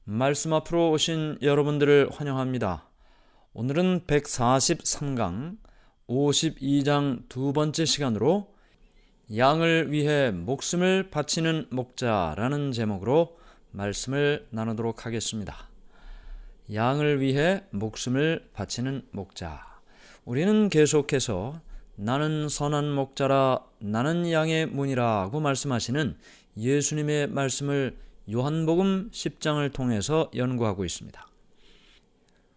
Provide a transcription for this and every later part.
말씀 앞으로 오신 여러분들을 환영합니다. 오늘은 143강 52장 두 번째 시간으로 양을 위해 목숨을 바치는 목자라는 제목으로 말씀을 나누도록 하겠습니다. 양을 위해 목숨을 바치는 목자. 우리는 계속해서 나는 선한 목자라 나는 양의 문이라고 말씀하시는 예수님의 말씀을 요한복음 10장을 통해서 연구하고 있습니다.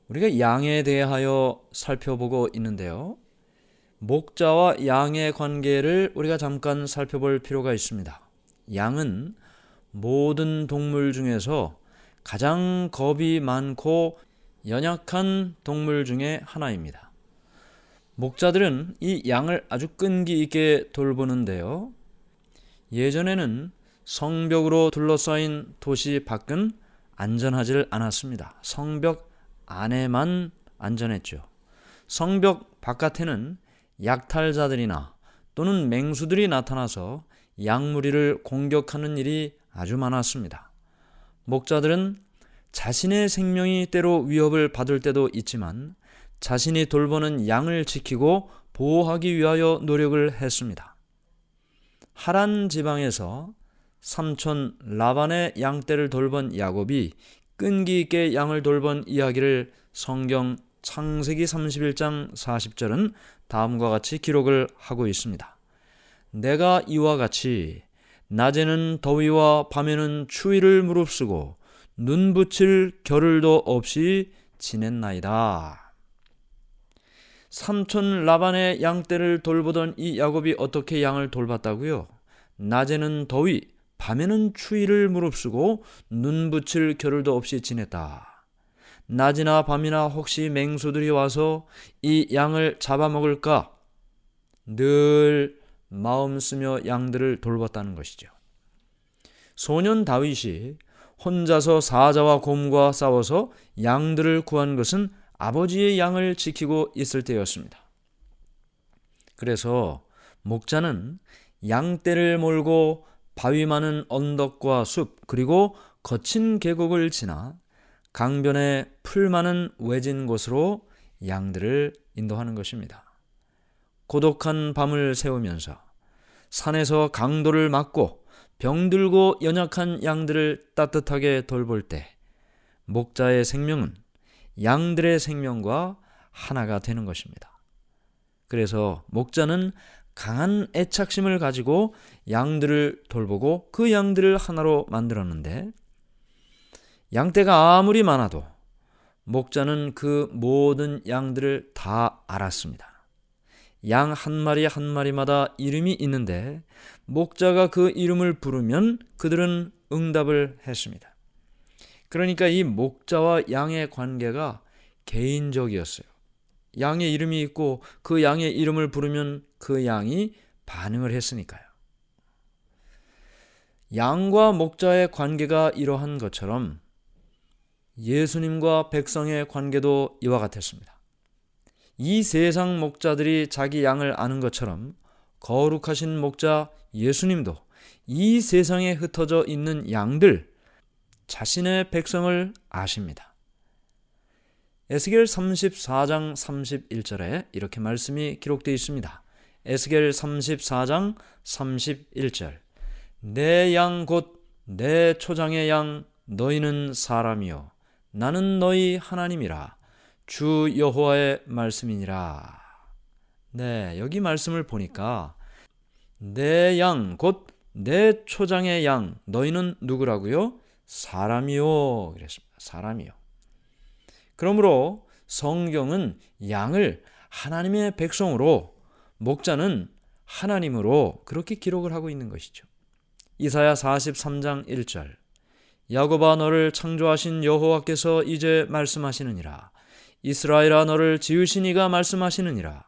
우리가 양에 대하여 살펴보고 있는데요. 목자와 양의 관계를 우리가 잠깐 살펴볼 필요가 있습니다. 양은 모든 동물 중에서 가장 겁이 많고 연약한 동물 중에 하나입니다. 목자들은 이 양을 아주 끈기 있게 돌보는데요. 예전에는 성벽으로 둘러싸인 도시 밖은 안전하지 않았습니다. 성벽 안에만 안전했죠. 성벽 바깥에는 약탈자들이나 또는 맹수들이 나타나서 양무리를 공격하는 일이 아주 많았습니다. 목자들은 자신의 생명이 때로 위협을 받을 때도 있지만 자신이 돌보는 양을 지키고 보호하기 위하여 노력을 했습니다. 하란 지방에서 삼촌 라반의 양떼를 돌본 야곱이 끈기 있게 양을 돌본 이야기를 성경 창세기 31장 40절은 다음과 같이 기록을 하고 있습니다. 내가 이와 같이 낮에는 더위와 밤에는 추위를 무릅쓰고 눈 붙일 겨를도 없이 지냈나이다. 삼촌 라반의 양떼를 돌보던 이 야곱이 어떻게 양을 돌봤다고요? 낮에는 더위, 밤에는 추위를 무릅쓰고 눈 붙일 겨를도 없이 지냈다. 낮이나 밤이나 혹시 맹수들이 와서 이 양을 잡아먹을까 늘 마음 쓰며 양들을 돌봤다는 것이죠. 소년 다윗이 혼자서 사자와 곰과 싸워서 양들을 구한 것은 아버지의 양을 지키고 있을 때였습니다. 그래서 목자는 양떼를 몰고 바위 많은 언덕과 숲 그리고 거친 계곡을 지나 강변에 풀 많은 외진 곳으로 양들을 인도하는 것입니다. 고독한 밤을 새우면서 산에서 강도를 막고 병들고 연약한 양들을 따뜻하게 돌볼 때 목자의 생명은 양들의 생명과 하나가 되는 것입니다. 그래서 목자는 강한 애착심을 가지고 양들을 돌보고 그 양들을 하나로 만들었는데 양떼가 아무리 많아도 목자는 그 모든 양들을 다 알았습니다. 양 한 마리 한 마리마다 이름이 있는데 목자가 그 이름을 부르면 그들은 응답을 했습니다. 그러니까 이 목자와 양의 관계가 개인적이었어요. 양의 이름이 있고 그 양의 이름을 부르면 그 양이 반응을 했으니까요. 양과 목자의 관계가 이러한 것처럼 예수님과 백성의 관계도 이와 같았습니다. 이 세상 목자들이 자기 양을 아는 것처럼 거룩하신 목자 예수님도 이 세상에 흩어져 있는 양들, 자신의 백성을 아십니다. 에스겔 34장 31절에 이렇게 말씀이 기록되어 있습니다. 에스겔 34장 31절 내 양 곧 내 초장의 양 너희는 사람이요 나는 너희 하나님이라 주 여호와의 말씀이니라. 네, 여기 말씀을 보니까 내 양 곧 내 초장의 양 너희는 누구라고요? 사람이요 그랬습니다. 사람이요. 그러므로 성경은 양을 하나님의 백성으로 목자는 하나님으로 그렇게 기록을 하고 있는 것이죠. 이사야 43장 1절 야곱아 너를 창조하신 여호와께서 이제 말씀하시느니라. 이스라엘아 너를 지으신 이가 말씀하시느니라.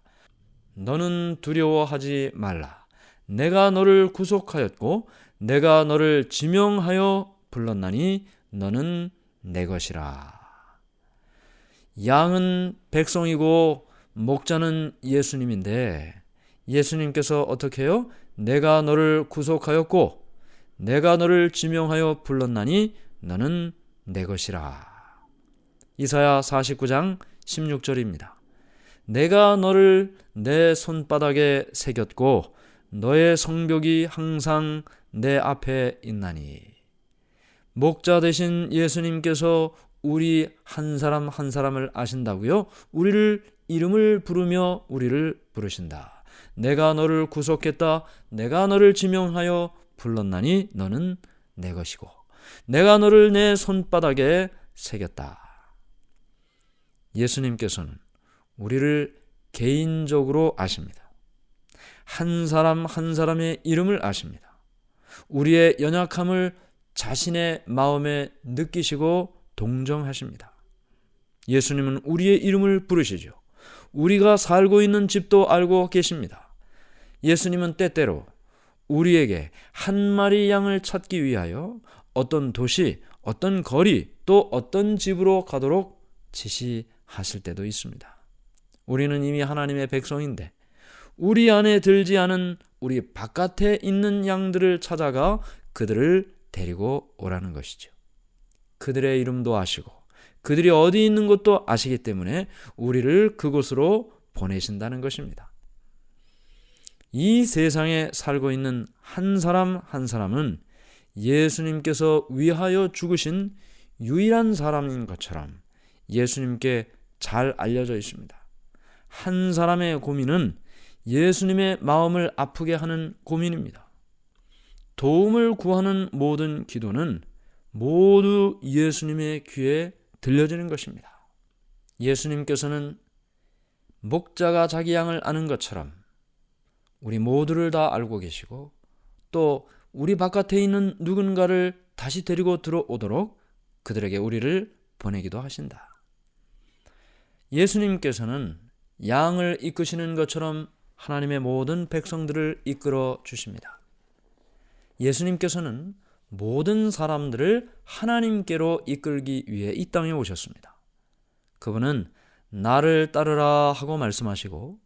너는 두려워하지 말라. 내가 너를 구속하였고 내가 너를 지명하여 불렀나니 너는 내 것이라. 양은 백성이고 목자는 예수님인데 예수님께서 어떻게 해요? 내가 너를 구속하였고 내가 너를 지명하여 불렀나니 너는 내 것이라. 이사야 49장 16절입니다. 내가 너를 내 손바닥에 새겼고 너의 성벽이 항상 내 앞에 있나니. 목자 되신 예수님께서 우리 한 사람 한 사람을 아신다고요? 우리를 이름을 부르며 우리를 부르신다. 내가 너를 구속했다. 내가 너를 지명하여 불렀나니 너는 내 것이고 내가 너를 내 손바닥에 새겼다. 예수님께서는 우리를 개인적으로 아십니다. 한 사람 한 사람의 이름을 아십니다. 우리의 연약함을 자신의 마음에 느끼시고 동정하십니다. 예수님은 우리의 이름을 부르시죠. 우리가 살고 있는 집도 알고 계십니다. 예수님은 때때로 우리에게 한 마리 양을 찾기 위하여 어떤 도시, 어떤 거리, 또 어떤 집으로 가도록 지시하실 때도 있습니다. 우리는 이미 하나님의 백성인데 우리 안에 들지 않은 우리 바깥에 있는 양들을 찾아가 그들을 데리고 오라는 것이죠. 그들의 이름도 아시고 그들이 어디 있는 것도 아시기 때문에 우리를 그곳으로 보내신다는 것입니다. 이 세상에 살고 있는 한 사람 한 사람은 예수님께서 위하여 죽으신 유일한 사람인 것처럼 예수님께 잘 알려져 있습니다. 한 사람의 고민은 예수님의 마음을 아프게 하는 고민입니다. 도움을 구하는 모든 기도는 모두 예수님의 귀에 들려지는 것입니다. 예수님께서는 목자가 자기 양을 아는 것처럼 우리 모두를 다 알고 계시고 또 우리 바깥에 있는 누군가를 다시 데리고 들어오도록 그들에게 우리를 보내기도 하신다. 예수님께서는 양을 이끄시는 것처럼 하나님의 모든 백성들을 이끌어 주십니다. 예수님께서는 모든 사람들을 하나님께로 이끌기 위해 이 땅에 오셨습니다. 그분은 나를 따르라 하고 말씀하시고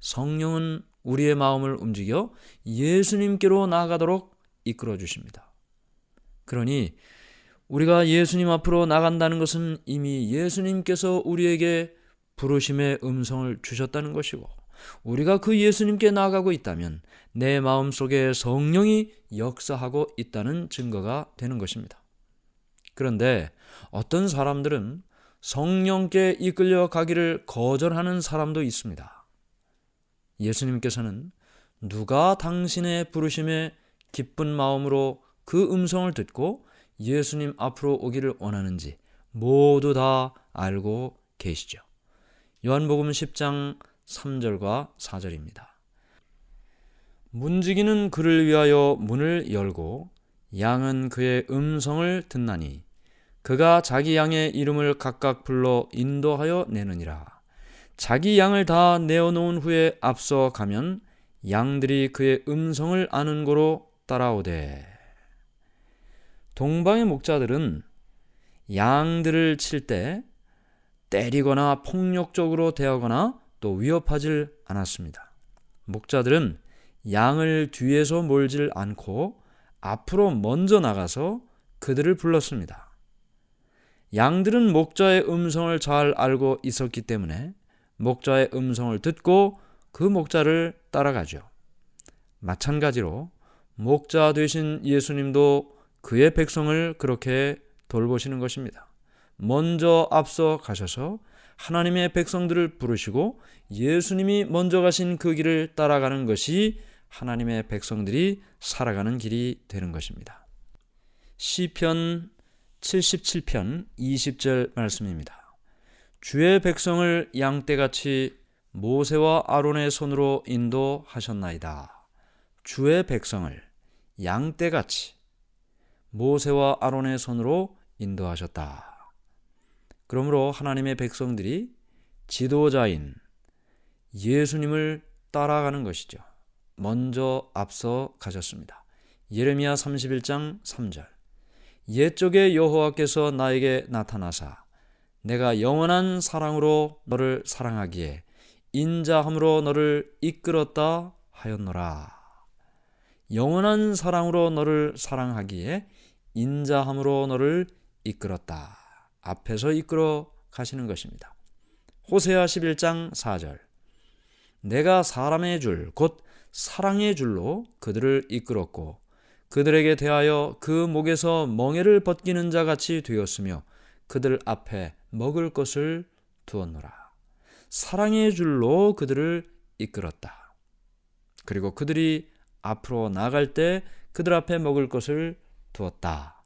성령은 우리의 마음을 움직여 예수님께로 나아가도록 이끌어 주십니다. 그러니 우리가 예수님 앞으로 나간다는 것은 이미 예수님께서 우리에게 부르심의 음성을 주셨다는 것이고 우리가 그 예수님께 나아가고 있다면 내 마음속에 성령이 역사하고 있다는 증거가 되는 것입니다. 그런데 어떤 사람들은 성령께 이끌려 가기를 거절하는 사람도 있습니다. 예수님께서는 누가 당신의 부르심에 기쁜 마음으로 그 음성을 듣고 예수님 앞으로 오기를 원하는지 모두 다 알고 계시죠. 요한복음 10장 3절과 4절입니다. 문지기는 그를 위하여 문을 열고 양은 그의 음성을 듣나니 그가 자기 양의 이름을 각각 불러 인도하여 내느니라. 자기 양을 다 내어놓은 후에 앞서 가면 양들이 그의 음성을 아는 고로 따라오되. 동방의 목자들은 양들을 칠 때 때리거나 폭력적으로 대하거나 또 위협하질 않았습니다. 목자들은 양을 뒤에서 몰질 않고 앞으로 먼저 나가서 그들을 불렀습니다. 양들은 목자의 음성을 잘 알고 있었기 때문에 목자의 음성을 듣고 그 목자를 따라가죠. 마찬가지로 목자 되신 예수님도 그의 백성을 그렇게 돌보시는 것입니다. 먼저 앞서 가셔서 하나님의 백성들을 부르시고 예수님이 먼저 가신 그 길을 따라가는 것이 하나님의 백성들이 살아가는 길이 되는 것입니다. 시편 77편 20절 말씀입니다. 주의 백성을 양떼같이 모세와 아론의 손으로 인도하셨나이다. 주의 백성을 양떼같이 모세와 아론의 손으로 인도하셨다. 그러므로 하나님의 백성들이 지도자인 예수님을 따라가는 것이죠. 먼저 앞서 가셨습니다. 예레미야 31장 3절. 옛적에 여호와께서 나에게 나타나사 내가 영원한 사랑으로 너를 사랑하기에 인자함으로 너를 이끌었다 하였노라. 영원한 사랑으로 너를 사랑하기에 인자함으로 너를 이끌었다. 앞에서 이끌어 가시는 것입니다. 호세아 11장 4절. 내가 사람의 줄, 곧 사랑의 줄로 그들을 이끌었고 그들에게 대하여 그 목에서 멍에를 벗기는 자 같이 되었으며 그들 앞에 먹을 것을 두었노라. 사랑의 줄로 그들을 이끌었다. 그리고 그들이 앞으로 나아갈 때 그들 앞에 먹을 것을 두었다.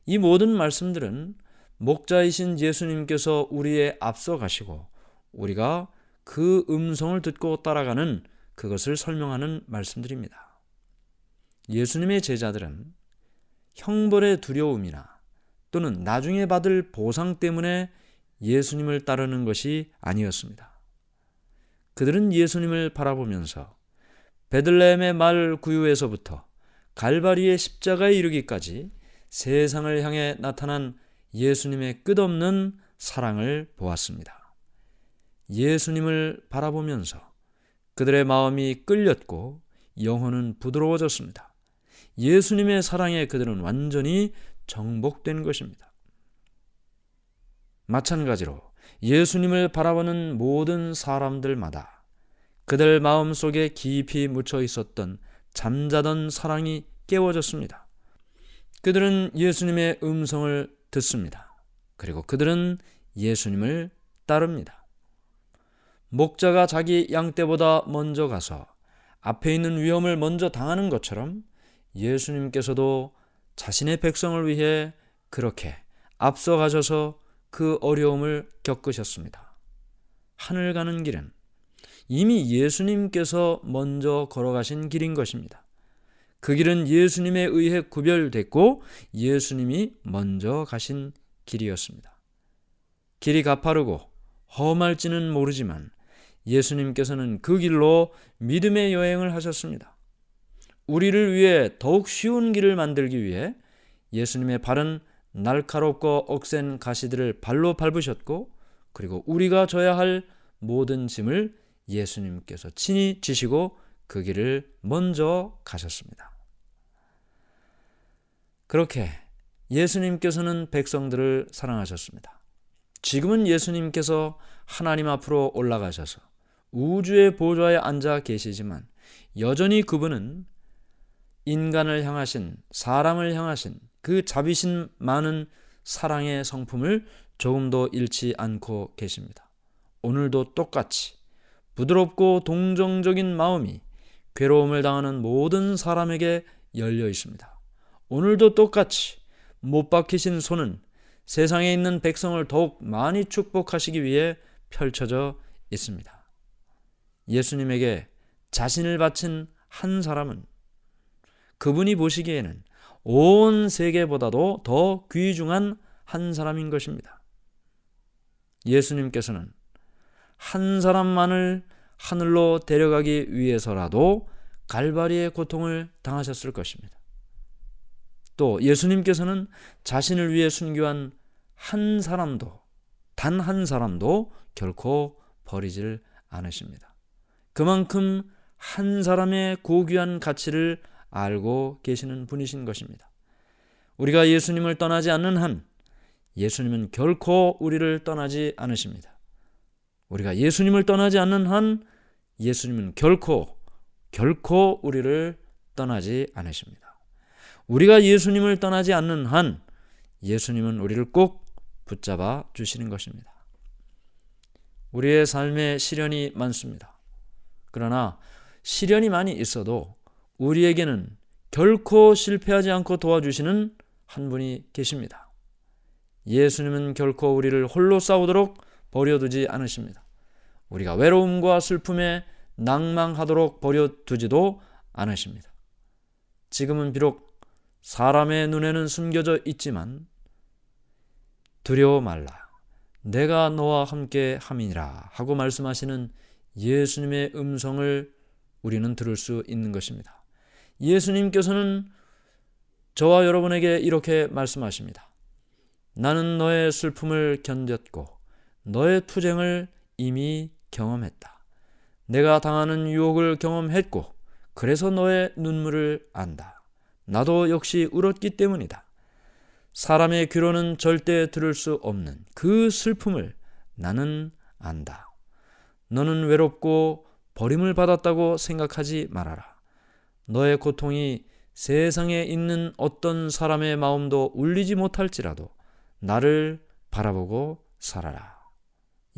이 모든 말씀들은 목자이신 예수님께서 우리의 앞서 가시고 우리가 그 음성을 듣고 따라가는 그것을 설명하는 말씀들입니다. 예수님의 제자들은 형벌의 두려움이나 또는 나중에 받을 보상 때문에 예수님을 따르는 것이 아니었습니다. 그들은 예수님을 바라보면서 베들레헴의 마을 구유에서부터 갈바리의 십자가에 이르기까지 세상을 향해 나타난 예수님의 끝없는 사랑을 보았습니다. 예수님을 바라보면서 그들의 마음이 끌렸고 영혼은 부드러워졌습니다. 예수님의 사랑에 그들은 완전히 정복된 것입니다. 마찬가지로 예수님을 바라보는 모든 사람들마다 그들 마음 속에 깊이 묻혀 있었던 잠자던 사랑이 깨워졌습니다. 그들은 예수님의 음성을 듣습니다. 그리고 그들은 예수님을 따릅니다. 목자가 자기 양떼보다 먼저 가서 앞에 있는 위험을 먼저 당하는 것처럼 예수님께서도 자신의 백성을 위해 그렇게 앞서 가셔서 그 어려움을 겪으셨습니다. 하늘 가는 길은 이미 예수님께서 먼저 걸어가신 길인 것입니다. 그 길은 예수님에 의해 구별됐고 예수님이 먼저 가신 길이었습니다. 길이 가파르고 험할지는 모르지만 예수님께서는 그 길로 믿음의 여행을 하셨습니다. 우리를 위해 더욱 쉬운 길을 만들기 위해 예수님의 발은 날카롭고 억센 가시들을 발로 밟으셨고 그리고 우리가 져야 할 모든 짐을 예수님께서 친히 지시고 그 길을 먼저 가셨습니다. 그렇게 예수님께서는 백성들을 사랑하셨습니다. 지금은 예수님께서 하나님 앞으로 올라가셔서 우주의 보좌에 앉아 계시지만 여전히 그분은 인간을 향하신, 사람을 향하신 그 자비신 많은 사랑의 성품을 조금도 잃지 않고 계십니다. 오늘도 똑같이 부드럽고 동정적인 마음이 괴로움을 당하는 모든 사람에게 열려 있습니다. 오늘도 똑같이 못 박히신 손은 세상에 있는 백성을 더욱 많이 축복하시기 위해 펼쳐져 있습니다. 예수님에게 자신을 바친 한 사람은 그분이 보시기에는 온 세계보다도 더 귀중한 한 사람인 것입니다. 예수님께서는 한 사람만을 하늘로 데려가기 위해서라도 갈바리의 고통을 당하셨을 것입니다. 또 예수님께서는 자신을 위해 순교한 한 사람도, 단 한 사람도 결코 버리질 않으십니다. 그만큼 한 사람의 고귀한 가치를 알고 계시는 분이신 것입니다. 우리가 예수님을 떠나지 않는 한 예수님은 결코 우리를 떠나지 않으십니다. 우리가 예수님을 떠나지 않는 한 예수님은 결코 우리를 떠나지 않으십니다. 우리가 예수님을 떠나지 않는 한 예수님은 우리를 꼭 붙잡아 주시는 것입니다. 우리의 삶에 시련이 많습니다. 그러나 시련이 많이 있어도 우리에게는 결코 실패하지 않고 도와주시는 한 분이 계십니다. 예수님은 결코 우리를 홀로 싸우도록 버려두지 않으십니다. 우리가 외로움과 슬픔에 낭망하도록 버려두지도 않으십니다. 지금은 비록 사람의 눈에는 숨겨져 있지만 두려워 말라. 내가 너와 함께 함이니라 하고 말씀하시는 예수님의 음성을 우리는 들을 수 있는 것입니다. 예수님께서는 저와 여러분에게 이렇게 말씀하십니다. 나는 너의 슬픔을 견뎠고 너의 투쟁을 이미 경험했다. 내가 당하는 유혹을 경험했고 그래서 너의 눈물을 안다. 나도 역시 울었기 때문이다. 사람의 귀로는 절대 들을 수 없는 그 슬픔을 나는 안다. 너는 외롭고 버림을 받았다고 생각하지 말아라. 너의 고통이 세상에 있는 어떤 사람의 마음도 울리지 못할지라도 나를 바라보고 살아라.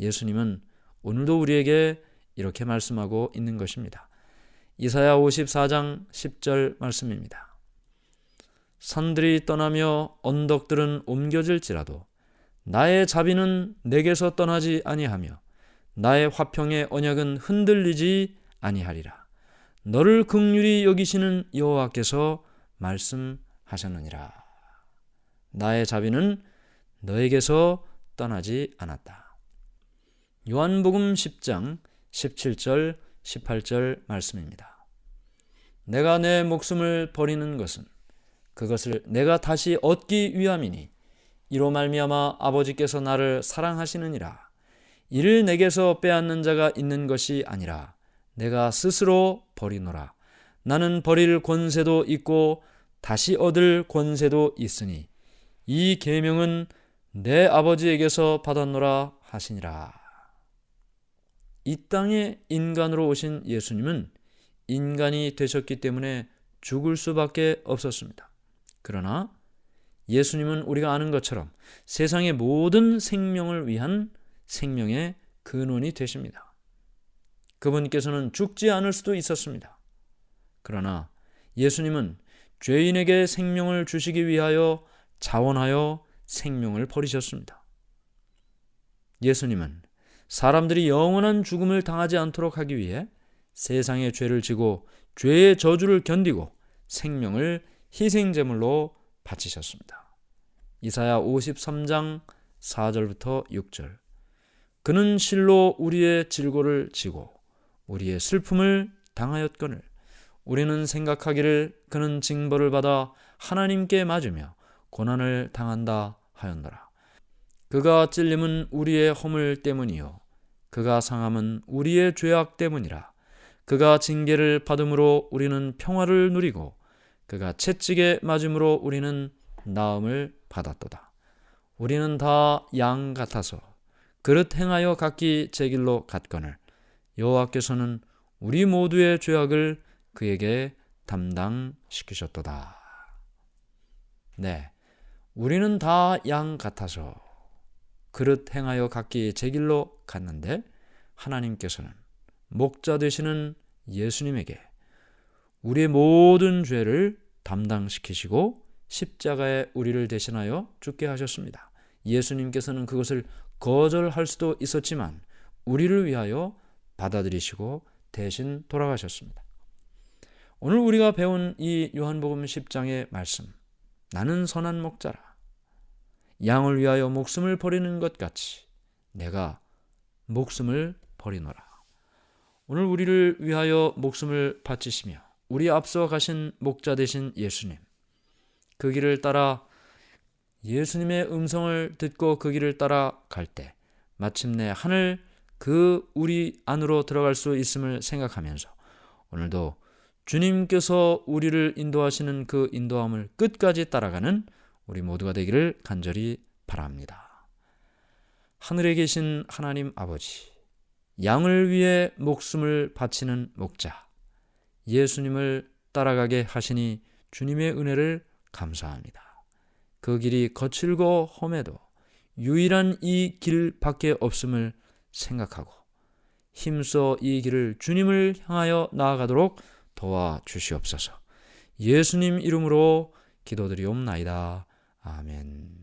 예수님은 오늘도 우리에게 이렇게 말씀하고 있는 것입니다. 이사야 54장 10절 말씀입니다. 산들이 떠나며 언덕들은 옮겨질지라도 나의 자비는 내게서 떠나지 아니하며 나의 화평의 언약은 흔들리지 아니하리라. 너를 긍휼히 여기시는 여호와께서 말씀하셨느니라. 나의 자비는 너에게서 떠나지 않았다. 요한복음 10장 17절 18절 말씀입니다. 내가 내 목숨을 버리는 것은 그것을 내가 다시 얻기 위함이니 이로 말미암아 아버지께서 나를 사랑하시느니라. 이를 내게서 빼앗는 자가 있는 것이 아니라 내가 스스로 버리노라. 나는 버릴 권세도 있고 다시 얻을 권세도 있으니 이 계명은 내 아버지에게서 받았노라 하시니라. 이 땅에 인간으로 오신 예수님은 인간이 되셨기 때문에 죽을 수밖에 없었습니다. 그러나 예수님은 우리가 아는 것처럼 세상의 모든 생명을 위한 생명의 근원이 되십니다. 그분께서는 죽지 않을 수도 있었습니다. 그러나 예수님은 죄인에게 생명을 주시기 위하여 자원하여 생명을 버리셨습니다. 예수님은 사람들이 영원한 죽음을 당하지 않도록 하기 위해 세상의 죄를 지고 죄의 저주를 견디고 생명을 희생제물로 바치셨습니다. 이사야 53장 4절부터 6절. 그는 실로 우리의 질고를 지고 우리의 슬픔을 당하였거늘 우리는 생각하기를 그는 징벌을 받아 하나님께 맞으며 고난을 당한다 하였노라. 그가 찔림은 우리의 허물 때문이요 그가 상함은 우리의 죄악 때문이라. 그가 징계를 받음으로 우리는 평화를 누리고 그가 채찍에 맞음으로 우리는 나음을 받았도다. 우리는 다 양 같아서 그릇 행하여 각기 제 길로 갔거늘 여호와께서는 우리 모두의 죄악을 그에게 담당시키셨도다. 네, 우리는 다 양 같아서 그릇 행하여 각기 제 길로 갔는데 하나님께서는 목자 되시는 예수님에게 우리의 모든 죄를 담당시키시고 십자가에 우리를 대신하여 죽게 하셨습니다. 예수님께서는 그것을 거절할 수도 있었지만 우리를 위하여 받아들이시고 대신 돌아가셨습니다. 오늘 우리가 배운 이 요한복음 10장의 말씀, 나는 선한 목자라. 양을 위하여 목숨을 버리는 것 같이 내가 목숨을 버리노라. 오늘 우리를 위하여 목숨을 바치시며 우리 앞서 가신 목자 되신 예수님, 그 길을 따라 예수님의 음성을 듣고 그 길을 따라 갈 때 마침내 하늘 그 우리 안으로 들어갈 수 있음을 생각하면서 오늘도 주님께서 우리를 인도하시는 그 인도함을 끝까지 따라가는 우리 모두가 되기를 간절히 바랍니다. 하늘에 계신 하나님 아버지, 양을 위해 목숨을 바치는 목자, 예수님을 따라가게 하시니 주님의 은혜를 감사합니다. 그 길이 거칠고 험해도 유일한 이 길밖에 없음을 생각하고 힘써 이 길을 주님을 향하여 나아가도록 도와주시옵소서. 예수님 이름으로 기도드리옵나이다. 아멘.